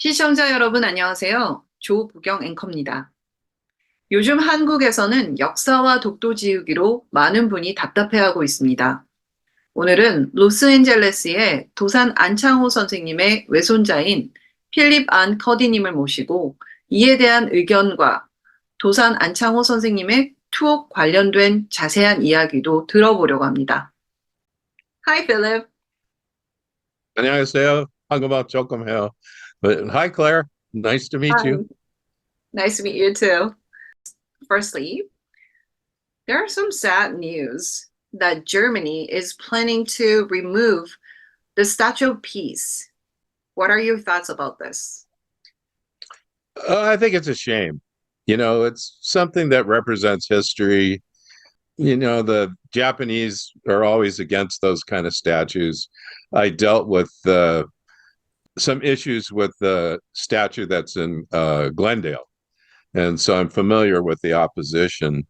시청자 여러분 안녕하세요. 조부경 앵커입니다. 요즘 한국에서는 역사와 독도 지우기로 많은 분이 답답해하고 있습니다. 오늘은 로스앤젤레스의 도산 안창호 선생님의 외손자인 필립 안 커디님을 모시고 이에 대한 의견과 도산 안창호 선생님의 투옥 관련된 자세한 이야기도 들어보려고 합니다. Hi, Philip. 안녕하세요. 한국말 조금 해요. But hi, Claire. Nice to meet you. Hi. Nice to meet you too. Firstly, there are some sad news that Germany is planning to remove the Statue of Peace. What are your thoughts about this? I think it's a shame. It's something that represents history. The Japanese are always against those kind of statues. I dealt with some issues with the statue that's in Glendale. And so I'm familiar with the opposition.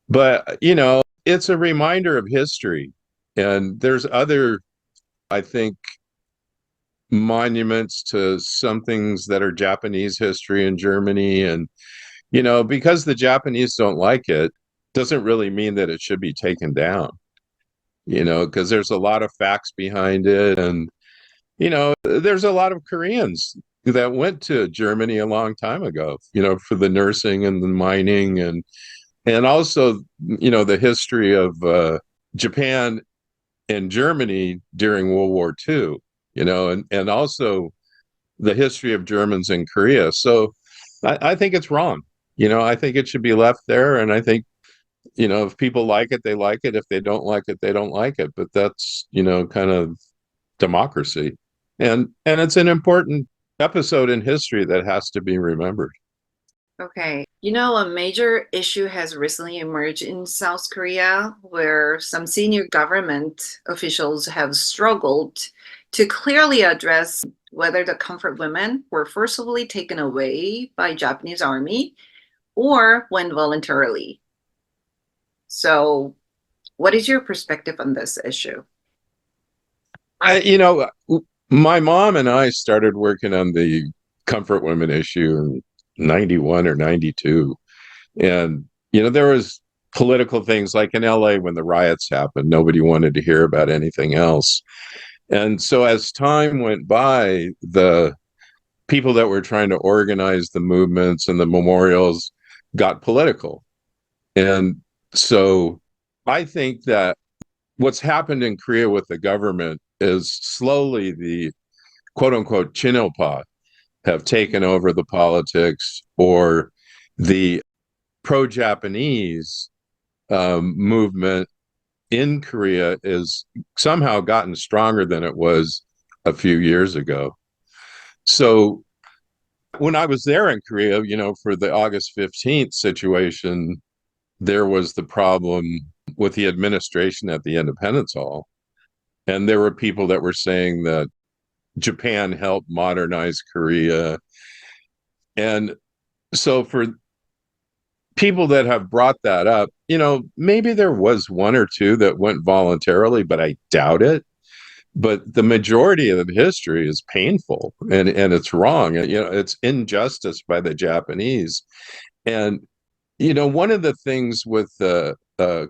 But, it's a reminder of history. And there's other, I think, monuments to some things that are Japanese history in Germany. And, because the Japanese don't like it, doesn't really mean that it should be taken down, because there's a lot of facts behind it. And, there's a lot of Koreans that went to Germany a long time ago, for the nursing and the mining and also, the history of Japan and Germany during World War II, and also the history of Germans in Korea. So I think it's wrong. I think it should be left there. And I think, if people like it, they like it. If they don't like it, they don't like it. But that's, kind of democracy. And it's an important episode in history that has to be remembered. Okay. A major issue has recently emerged in South Korea where some senior government officials have struggled to clearly address whether the comfort women were forcibly taken away by Japanese army or went voluntarily. So, what is your perspective on this issue? My mom and I started working on the comfort women issue in 91 or 92. And, there was political things like in LA when the riots happened, nobody wanted to hear about anything else. And so as time went by, the people that were trying to organize the movements and the memorials got political. And so I think that what's happened in Korea with the government is slowly the quote unquote Chinopa have taken over the politics, or the pro-Japanese movement in Korea is somehow gotten stronger than it was a few years ago. So when I was there in Korea, for the August 15th situation, there was the problem with the administration at the Independence Hall. And there were people that were saying that Japan helped modernize Korea. And so for people that have brought that up, maybe there was one or two that went voluntarily, but I doubt it. But the majority of the history is painful and it's wrong. It's injustice by the Japanese. And, one of the things with the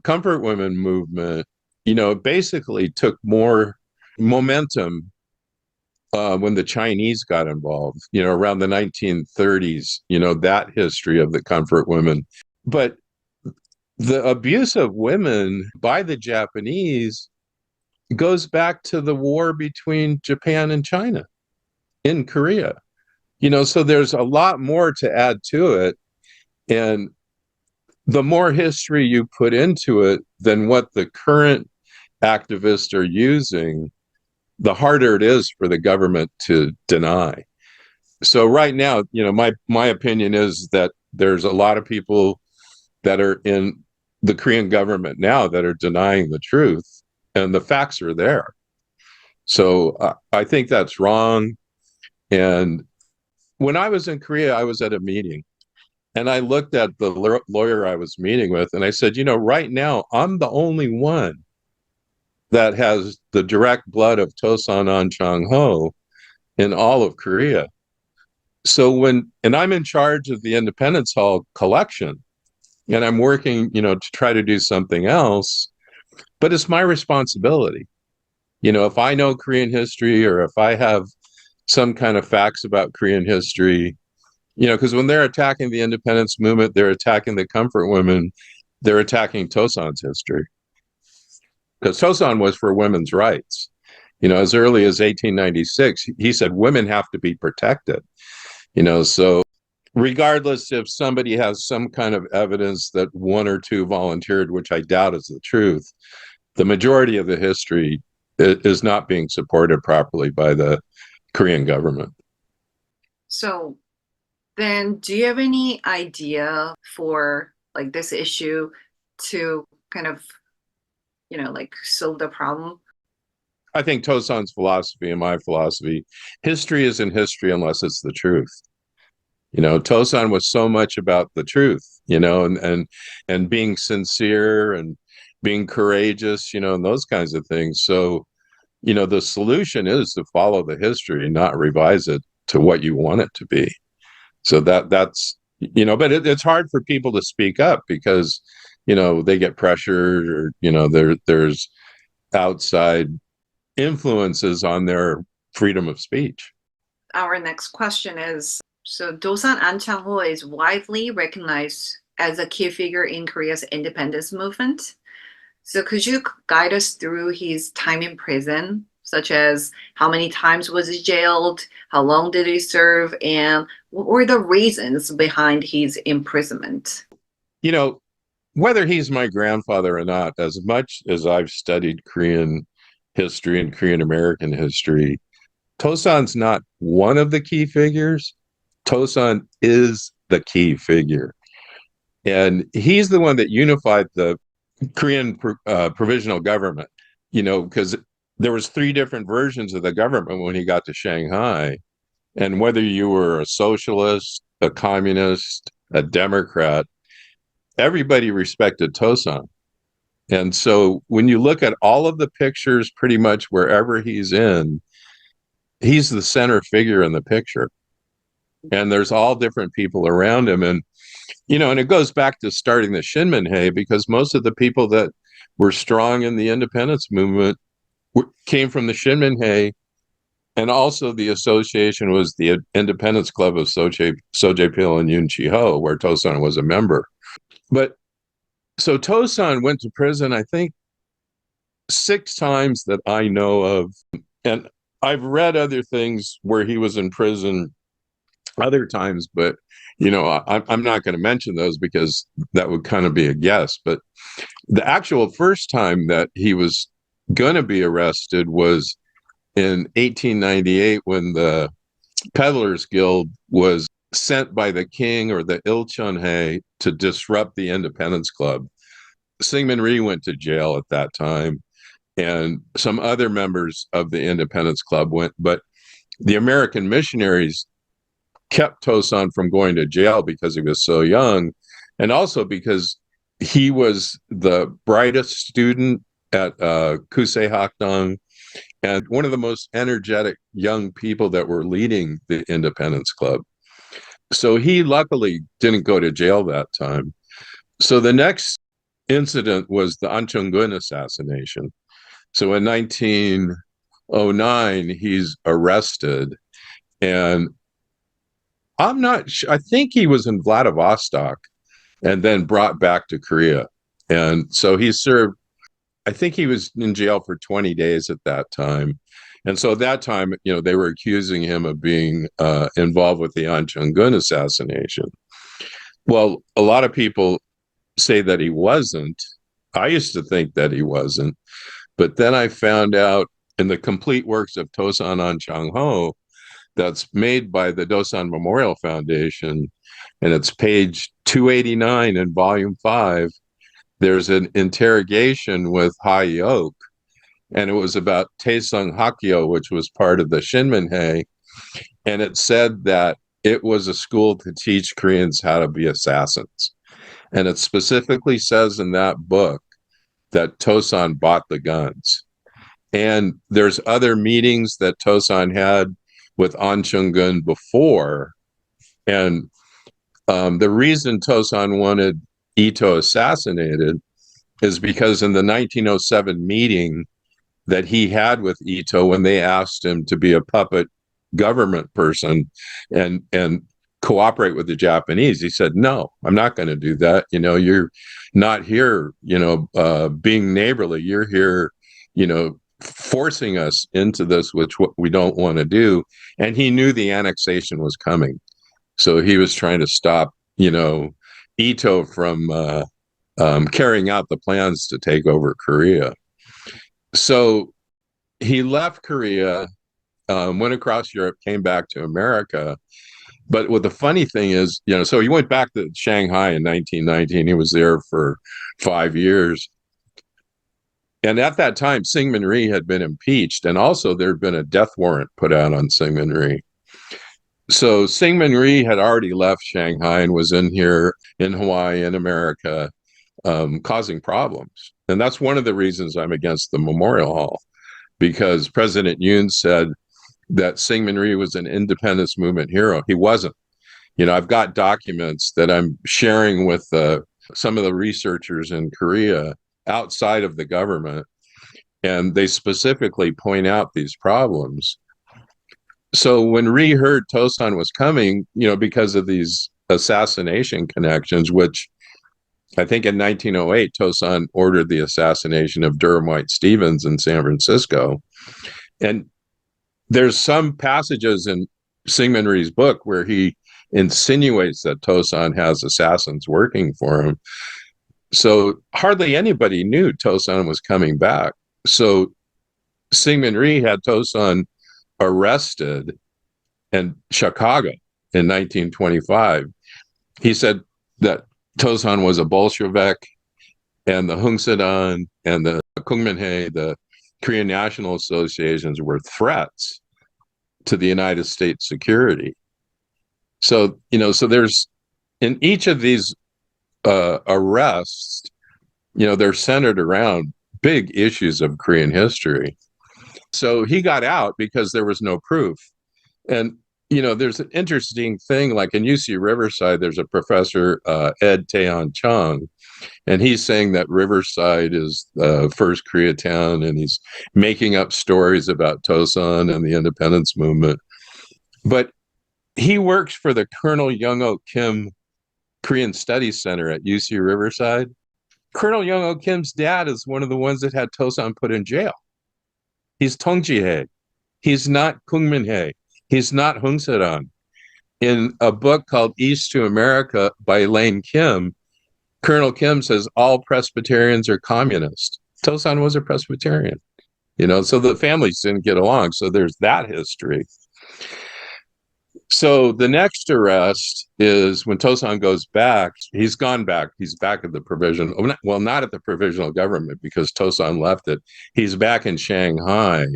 comfort women movement, it basically took more momentum when the Chinese got involved, around the 1930s, that history of the comfort women. But the abuse of women by the Japanese goes back to the war between Japan and China in Korea. So there's a lot more to add to it. And the more history you put into it than what the current activists are using, the harder it is for the government to deny. So right now, my opinion is that there's a lot of people that are in the Korean government now that are denying the truth, and the facts are there. So I think that's wrong. And when I was in Korea, I was at a meeting and I looked at the lawyer I was meeting with and I said, right now I'm the only one that has the direct blood of Dosan Ahn Chang-ho in all of Korea. And I'm in charge of the Independence Hall collection, and I'm working, to try to do something else, but it's my responsibility. If I know Korean history, or if I have some kind of facts about Korean history, because when they're attacking the independence movement, they're attacking the comfort women, they're attacking Tosan's history. Because Tosan was for women's rights. As early as 1896, he said women have to be protected. So regardless if somebody has some kind of evidence that one or two volunteered, which I doubt is the truth, the majority of the history is not being supported properly by the Korean government. So then do you have any idea for like this issue to kind of, like solve the problem? I think Tosan's philosophy and my philosophy, history isn't history unless it's the truth. Tosan was so much about the truth, and being sincere and being courageous, and those kinds of things. So, the solution is to follow the history, not revise it to what you want it to be. So that's, but it's hard for people to speak up because, they get pressured, or, there's outside influences on their freedom of speech. Our next question is, so Dosan Ahn Chang-ho is widely recognized as a key figure in Korea's independence movement. So could you guide us through his time in prison, such as how many times was he jailed, how long did he serve, and what were the reasons behind his imprisonment? Whether he's my grandfather or not, as much as I've studied Korean history and Korean American history, Tosan's not one of the key figures. Tosan is the key figure. And he's the one that unified the Korean provisional government, because there was 3 different versions of the government when he got to Shanghai. And whether you were a socialist, a communist, a Democrat, everybody respected Tosan. And so when you look at all of the pictures, pretty much wherever he's in, he's the center figure in the picture. And there's all different people around him. And and it goes back to starting the Shinminhei, because most of the people that were strong in the independence movement came from the Shinminhei, and also the association was the Independence Club of Sojepil and Yoon Chi-ho, where Tosan was a member. But so Tosan went to prison, I think, 6 times that I know of, and I've read other things where he was in prison other times, but I'm not going to mention those because that would kind of be a guess. But the actual first time that he was going to be arrested was in 1898, when the Peddlers Guild was sent by the king, or the Ilchonhae, to disrupt the Independence Club. Syngman Rhee went to jail at that time, and some other members of the Independence Club went, but the American missionaries kept Tosan from going to jail because he was so young, and also because he was the brightest student at Kusei Hakdong, and one of the most energetic young people that were leading the Independence Club. So he luckily didn't go to jail that time. So the next incident was the Ahn Chang-gun assassination. So in 1909, he's arrested, and I'm not sure, I think he was in Vladivostok and then brought back to Korea. And so he served, I think he was in jail for 20 days at that time. And so at that time, they were accusing him of being involved with the Ahn Chang-gun assassination. Well, a lot of people say that he wasn't. I used to think that he wasn't. But then I found out in the complete works of Dosan Ahn Chang-ho, that's made by the Dosan Memorial Foundation, and it's page 289 in volume 5. There's an interrogation with Ha-yeok, and it was about Taesung Hakyo, which was part of the Shinminhei, and it said that it was a school to teach Koreans how to be assassins. And it specifically says in that book that Tosan bought the guns. And there's other meetings that Tosan had with Ahn Chang-gun before And the reason Tosan wanted Ito assassinated is because in the 1907 meeting that he had with Ito, when they asked him to be a puppet government person and cooperate with the Japanese, he said, "No, I'm not going to do that. You're not here, being neighborly. You're here, forcing us into this, which what we don't want to do." And he knew the annexation was coming, so he was trying to stop, Ito from carrying out the plans to take over Korea. So he left Korea, went across Europe, came back to America. But what the funny thing is, so he went back to Shanghai in 1919. He was there for 5 years. And at that time, Syngman Rhee had been impeached. And also there had been a death warrant put out on Syngman Rhee. So Syngman Rhee had already left Shanghai and was in here in Hawaii and America, causing problems. And that's one of the reasons I'm against the Memorial Hall, because President Yoon said that Syngman Rhee was an independence movement hero. He wasn't. I've got documents that I'm sharing with some of the researchers in Korea outside of the government, and they specifically point out these problems. So when Rhee heard Tosan was coming, because of these assassination connections, which I think in 1908, Tosan ordered the assassination of Durham White Stevens in San Francisco. And there's some passages in Syngman Rhee's book where he insinuates that Tosan has assassins working for him. So hardly anybody knew Tosan was coming back. So Syngman Rhee had Tosan arrested in Chicago in 1925. He said that Tosan was a Bolshevik, and the Hungsadan and the Kungminhae, the Korean National Associations, were threats to the United States security. So, so there's, in each of these arrests, they're centered around big issues of Korean history. So he got out because there was no proof. And, there's an interesting thing, like in UC Riverside, there's a professor, Ed Taehan Chung, and he's saying that Riverside is the first Koreatown, and he's making up stories about Tosan and the independence movement. But he works for the Colonel Young-O Kim Korean Studies Center at UC Riverside. Colonel Young-O Kim's dad is one of the ones that had Tosan put in jail. He's Tongjihae. He's not Kungminhae. He's not Hungsadan. In a book called East to America by Elaine Kim, Colonel Kim says all Presbyterians are communist. Tosan was a Presbyterian, so the families didn't get along. So there's that history. So the next arrest is when Tosan goes back. He's gone back. He's back at the provisional, well, not at the provisional government because Tosan left it. He's back in Shanghai,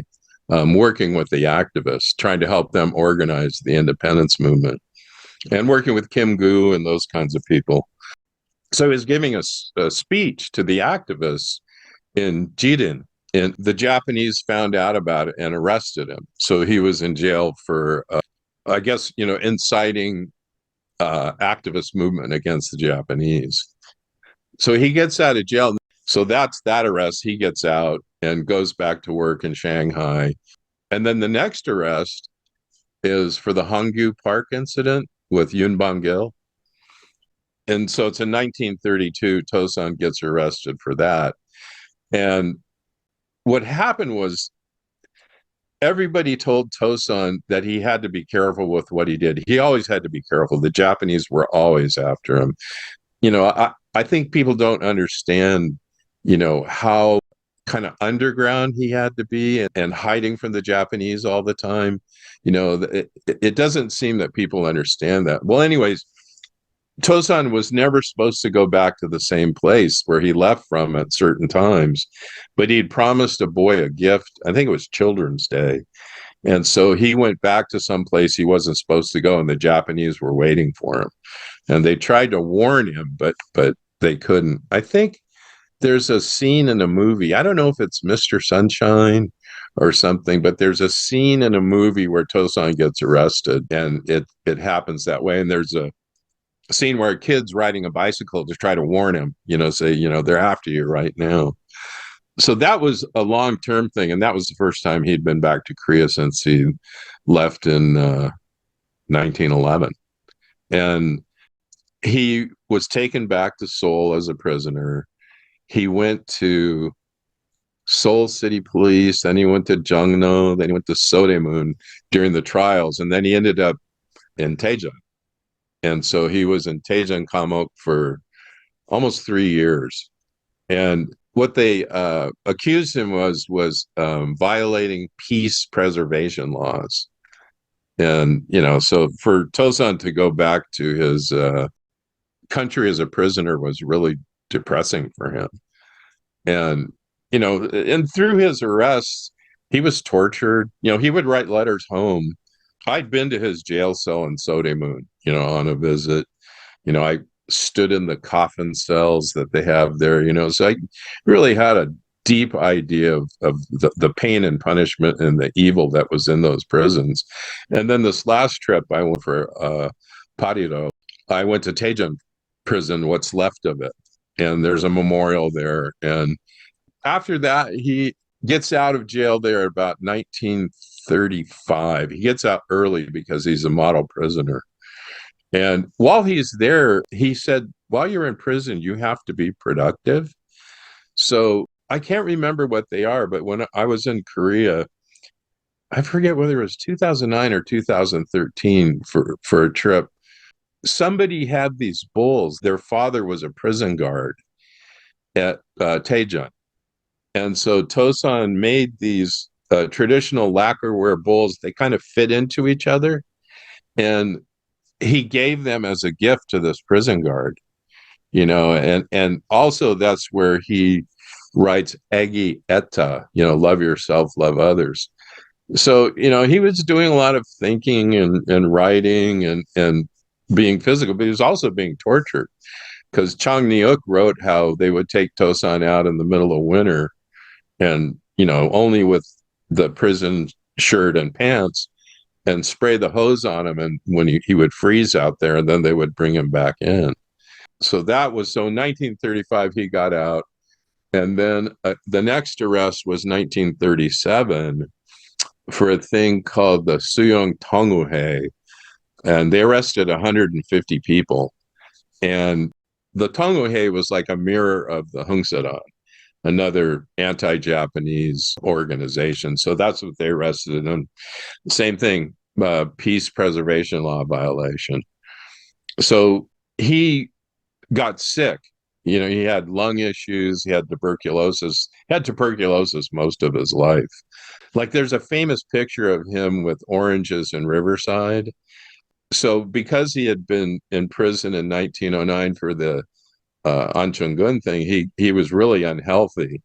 working with the activists, trying to help them organize the independence movement and working with Kim Gu and those kinds of people. So he was giving a speech to the activists in Jidin, and the Japanese found out about it and arrested him. So he was in jail for, I guess, inciting activist movement against the Japanese. So he gets out of jail. So that's that arrest. He gets out and goes back to work in Shanghai. And then the next arrest is for the Honggu Park incident with Yoon Bong-gil. And so it's in 1932, Tosan gets arrested for that. And what happened was everybody told Tosan that he had to be careful with what he did. He always had to be careful. The Japanese were always after him. I think people don't understand, how kind of underground he had to be and hiding from the Japanese all the time. It doesn't seem that people understand that. Well, anyways, Tosan was never supposed to go back to the same place where he left from at certain times, but he'd promised a boy a gift. I think it was Children's Day. And so he went back to some place he wasn't supposed to go, and the Japanese were waiting for him. And they tried to warn him, but they couldn't. I think there's a scene in a movie. I don't know if it's Mr. Sunshine or something. But there's a scene in a movie where Tosan gets arrested, and it happens that way. And there's a scene where a kid's riding a bicycle to try to warn him, say, they're after you right now. So that was a long-term thing, and that was the first time he'd been back to Korea since he left in 1911. And he was taken back to Seoul as a prisoner. He went to Seoul City Police, then he went to Jungno, then he went to Sodaemun during the trials, and then he ended up in Daejeon. And so he was in Daejeon Kamok for almost 3 years. And what they accused him was violating peace preservation laws. And, so for Tosan to go back to his country as a prisoner was really depressing for him. And, and through his arrests, he was tortured. He would write letters home. I'd been to his jail cell in Sodaemun, on a visit. I stood in the coffin cells that they have there, so I really had a deep idea of the pain and punishment and the evil that was in those prisons. And then this last trip I went for Pariro, I went to Daejeon prison, what's left of it. And there's a memorial there. And after that, he gets out of jail there about 1935. He gets out early because he's a model prisoner. And while he's there, he said, while you're in prison, you have to be productive. So I can't remember what they are, but when I was in Korea, I forget whether it was 2009 or 2013 for a trip. Somebody had these bowls. Their father was a prison guard at Daejeon. And so Tosan made these traditional lacquerware bowls. They kind of fit into each other. And he gave them as a gift to this prison guard, and also that's where he writes Egi Etta, love yourself, love others. So, he was doing a lot of thinking and writing and being physical, but he was also being tortured because Chang Neuk wrote how they would take Tosan out in the middle of winter and, only with the prison shirt and pants and spray the hose on him, and when he would freeze out there, and then they would bring him back in. So in 1935 he got out, and then the next arrest was 1937 for a thing called the Suyong Tongwuhae, and they arrested 150 people. And the Tongwuhae was like a mirror of the Hungsadan, another anti-Japanese organization. So that's what they arrested him. Same thing, peace preservation law violation. So he got sick. He had lung issues. He had tuberculosis. He had tuberculosis most of his life. Like there's a famous picture of him with oranges in Riverside. So because he had been in prison in 1909 for the Ahn Chang-ho thing, he was really unhealthy.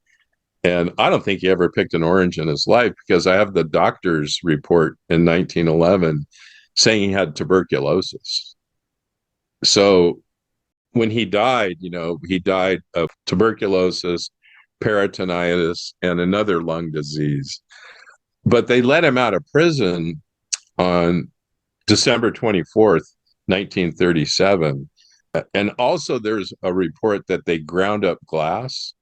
And I don't think he ever picked an orange in his life because I have the doctor's report in 1911 saying he had tuberculosis. So when he died, he died of tuberculosis, peritonitis, and another lung disease. But they let him out of prison on December 24th, 1937. And also there's a report that they ground up glass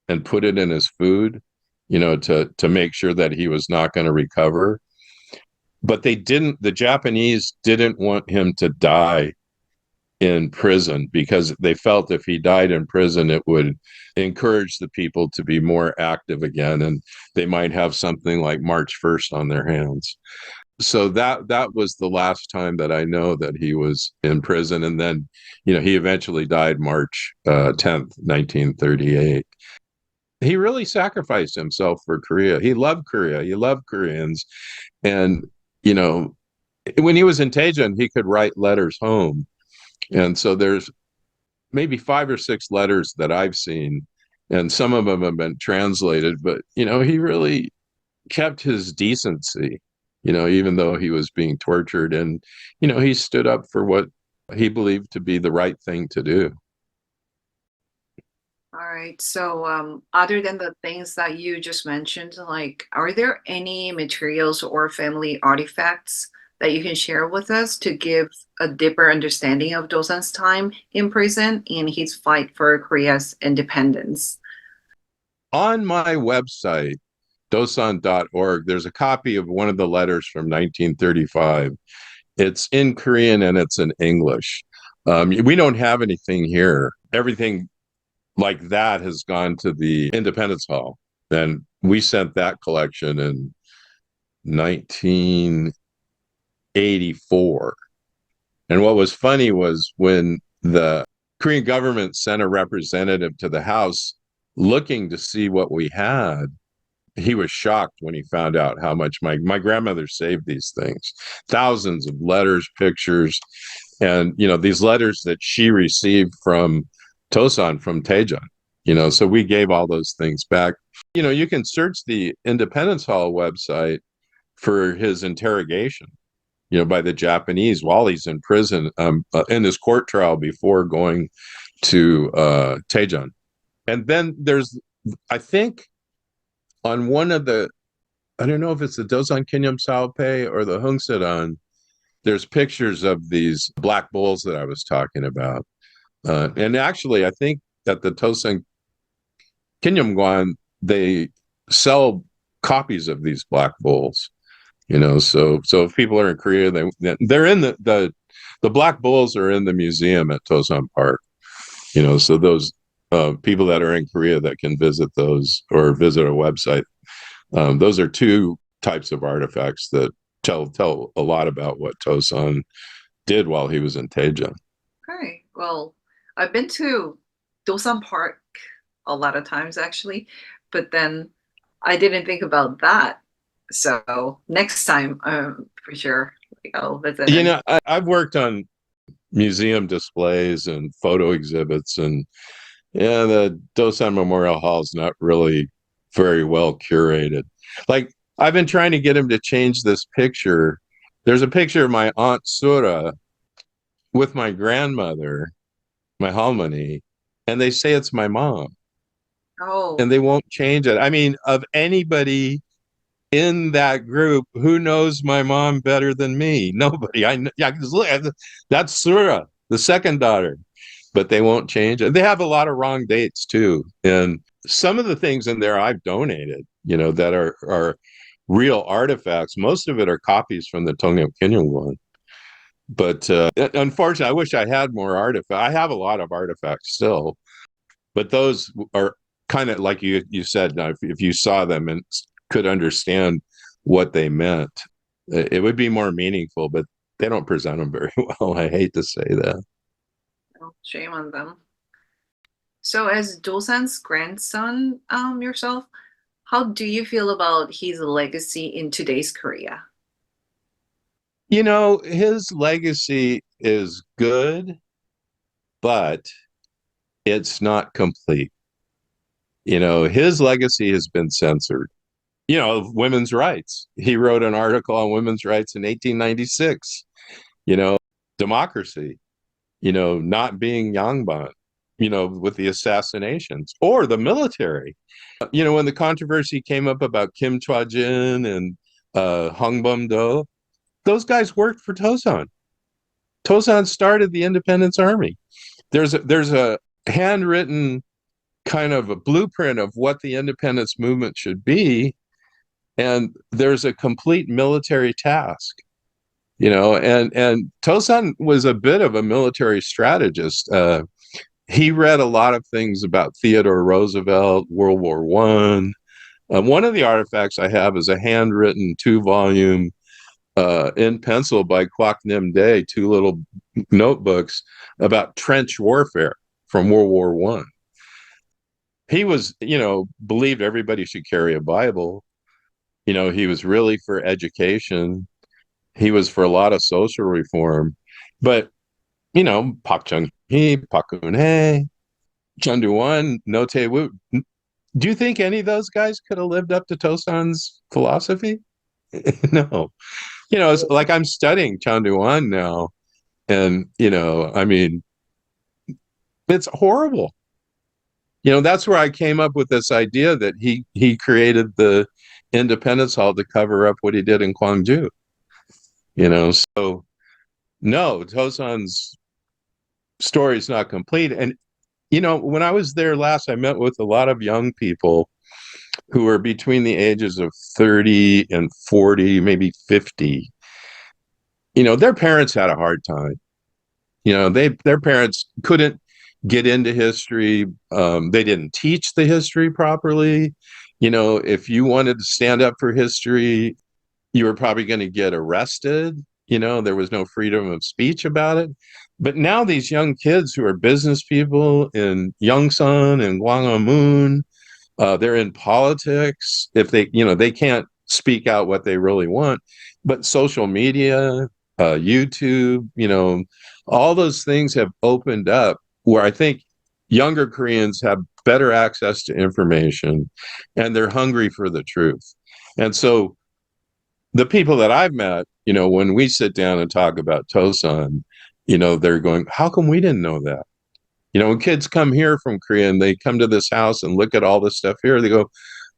and put it in his food, to make sure that he was not going to recover. But the Japanese didn't want him to die in prison because they felt if he died in prison, it would encourage the people to be more active again. And they might have something like March 1st on their hands. So that was the last time that I know that he was in prison. And then, he eventually died March 10th, 1938. He really sacrificed himself for Korea. He loved Korea. He loved Koreans. And, when he was in Daejeon, he could write letters home. And so there's maybe 5 or 6 letters that I've seen, and some of them have been translated, but, he really kept his decency, even though he was being tortured. And, he stood up for what he believed to be the right thing to do. All right. So, other than the things that you just mentioned, like, are there any materials or family artifacts that you can share with us to give a deeper understanding of Dosan's time in prison and his fight for Korea's independence? On my website, dosan.org, there's a copy of one of the letters from 1935. It's in Korean and it's in English. We don't have anything here. Everything like that has gone to the Independence Hall. And we sent that collection in 1984. And what was funny was when the Korean government sent a representative to the house looking to see what we had, he was shocked when he found out how much my grandmother saved these things, thousands of letters, pictures, and these letters that she received from Tosan, from Taejon. So we gave all those things back. You can search the Independence Hall website for his interrogation, by the Japanese while he's in prison, in his court trial before going to Taejon. And then there's, I think, on one of the, I don't know if it's the Dosan Kinyam Saope or the Hungsedan, there's pictures of these black bulls that I was talking about. And actually, I think at the Tosan Kinyamguan, they sell copies of these black bulls. So if people are in Korea, they're in the black bulls are in the museum at Tosan Park. So those people that are in Korea that can visit those or visit a website, those are two types of artifacts that tell a lot about what Tosan did while he was in Taejon. Okay. Well, I've been to Dosan Park a lot of times actually, but then I didn't think about that. So next time, for sure, like, I'll visit and I've worked on museum displays and photo exhibits, and yeah, the Dosan Memorial Hall is not really very well curated. Like, I've been trying to get him to change this picture. There's a picture of my Aunt Sura with my grandmother, my Halmani, and they say it's my mom, oh, and they won't change it. I mean, of anybody in that group, who knows my mom better than me? Nobody. Yeah, look, that's Sura, the second daughter, but they won't change it. They have a lot of wrong dates too, and some of the things in there I've donated, that are real artifacts. Most of it are copies from the Tongyam Kinyam one. But unfortunately, I wish I had more artifacts. I have a lot of artifacts still, but those are kind of like you said. Now, if you saw them and could understand what they meant, it would be more meaningful. But they don't present them very well. I hate to say that. well, shame on them. So as Dosan's grandson, yourself, how do you feel about his legacy in today's Korea? His legacy is good, but it's not complete. His legacy has been censored. Women's rights. He wrote an article on women's rights in 1896. You know, democracy, not being Yangban, with the assassinations or the military. When the controversy came up about Kim Chwa-jin and Hung Bum-do, those guys worked for Tosan. Tosan started the Independence Army. There's a handwritten kind of a blueprint of what the independence movement should be, and there's a complete military task. And Tosan was a bit of a military strategist. He read a lot of things about Theodore Roosevelt, World War One. One of the artifacts I have is a handwritten 2-volume in pencil by Kwak Nim Day, 2 little notebooks about trench warfare from World War One. He was, believed everybody should carry a Bible. He was really for education. He was for a lot of social reform. But, Pak Chung-hee, Pak Geun-hye, Chun Doo-won, No Tae-woo, do you think any of those guys could have lived up to Tosan's philosophy? No. It's like I'm studying Chun Doo-won now, and, I mean, it's horrible. That's where I came up with this idea that he created the Independence Hall to cover up what he did in Gwangju. So no, Tosan's story is not complete. And when I was there last, I met with a lot of young people who were between the ages of 30 and 40, maybe 50. Their parents had a hard time. Their parents couldn't get into history. They didn't teach the history properly. If you wanted to stand up for history, you were probably going to get arrested. There was no freedom of speech about it. But now these young kids who are business people in Yongsan and Gwanghwamun, they're in politics. If they can't speak out what they really want, but social media, YouTube, all those things have opened up where I think younger Koreans have better access to information and they're hungry for the truth. And so the people that I've met, when we sit down and talk about Tosan, they're going, how come we didn't know that? When kids come here from Korea and they come to this house and look at all this stuff here, they go,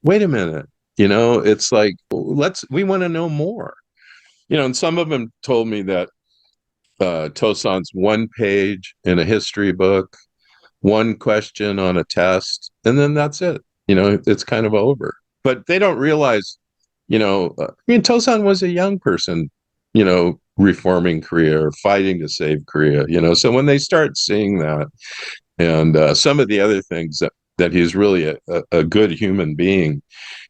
wait a minute, it's like, we want to know more. And some of them told me that Tosan's one page in a history book, one question on a test, and then that's it. It's kind of over. But they don't realize, Tosan was a young person, reforming Korea or fighting to save Korea, so when they start seeing that and some of the other things that he's really a good human being,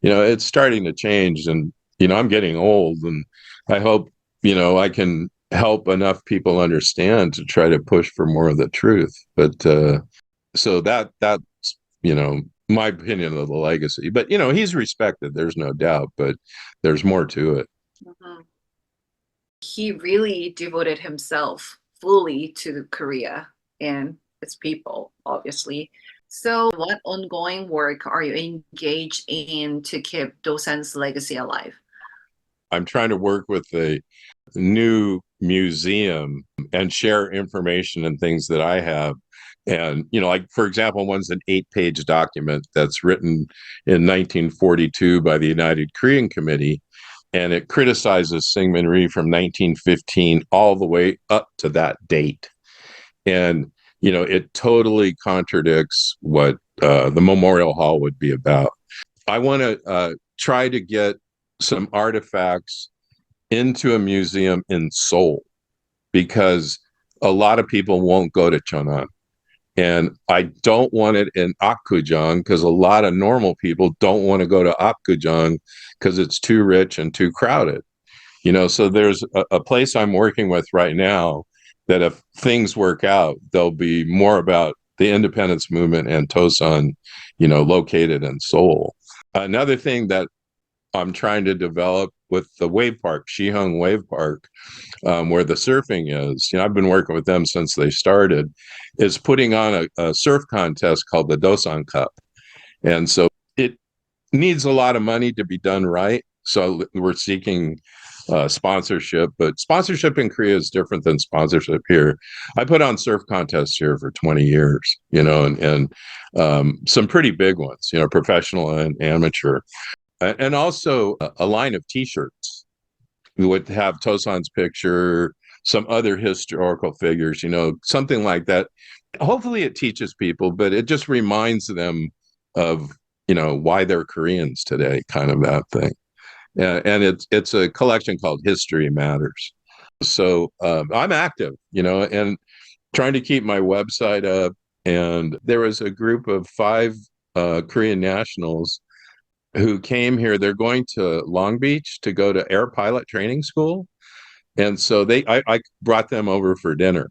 it's starting to change. And, I'm getting old and I hope, I can help enough people understand to try to push for more of the truth. But so that's, my opinion of the legacy. But, he's respected, there's no doubt, but there's more to it. Mm-hmm. He really devoted himself fully to Korea and its people, obviously. So, what ongoing work are you engaged in to keep Dosan's legacy alive? I'm trying to work with a new museum and share information and things that I have. And, like, for example, one's an 8-page document that's written in 1942 by the United Korean Committee. And it criticizes Syngman Rhee from 1915 all the way up to that date. And, it totally contradicts what the Memorial Hall would be about. I want to try to get some artifacts into a museum in Seoul because a lot of people won't go to Cheonan. And I don't want it in Apgujeong because a lot of normal people don't want to go to Apgujeong because it's too rich and too crowded. So there's a place I'm working with right now that if things work out, there'll be more about the independence movement and Tosan, located in Seoul. Another thing that I'm trying to develop with the wave park, Shihung Wave Park, where the surfing is, I've been working with them since they started, is putting on a surf contest called the Dosan Cup. And so it needs a lot of money to be done right. So we're seeking sponsorship, but sponsorship in Korea is different than sponsorship here. I put on surf contests here for 20 years, and some pretty big ones, professional and amateur. And also a line of T-shirts. We would have Tosan's picture, some other historical figures, something like that. Hopefully it teaches people, but it just reminds them of, why they're Koreans today, kind of that thing. And it's a collection called History Matters. So I'm active, and trying to keep my website up. And there was a group of 5 Korean nationals who came here. They're going to Long Beach to go to air pilot training school. And so I brought them over for dinner.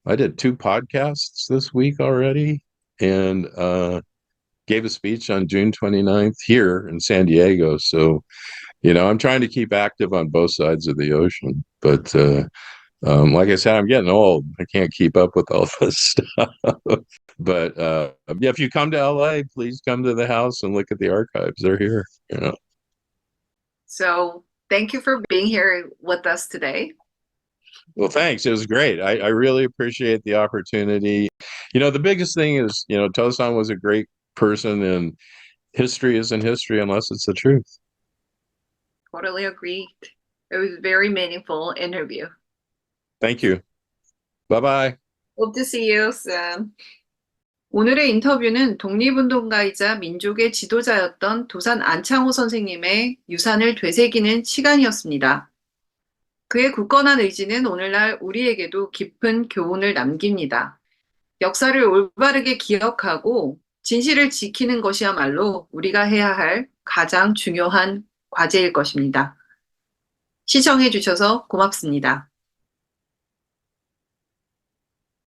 I did 2 podcasts this week already and gave a speech on June 29th here in San Diego. So, I'm trying to keep active on both sides of the ocean. But like I said, I'm getting old. I can't keep up with all this stuff. But yeah, if you come to LA, please come to the house and look at the archives. They're here. So, thank you for being here with us today. Well, thanks. It was great. I really appreciate the opportunity. The biggest thing is, Tosan was a great person, and history isn't history unless it's the truth. Totally agreed. It was a very meaningful interview. Thank you. Bye bye. Hope to see you soon. 오늘의 인터뷰는 독립운동가이자 민족의 지도자였던 도산 안창호 선생님의 유산을 되새기는 시간이었습니다. 그의 굳건한 의지는 오늘날 우리에게도 깊은 교훈을 남깁니다. 역사를 올바르게 기억하고 진실을 지키는 것이야말로 우리가 해야 할 가장 중요한 과제일 것입니다. 시청해 주셔서 고맙습니다.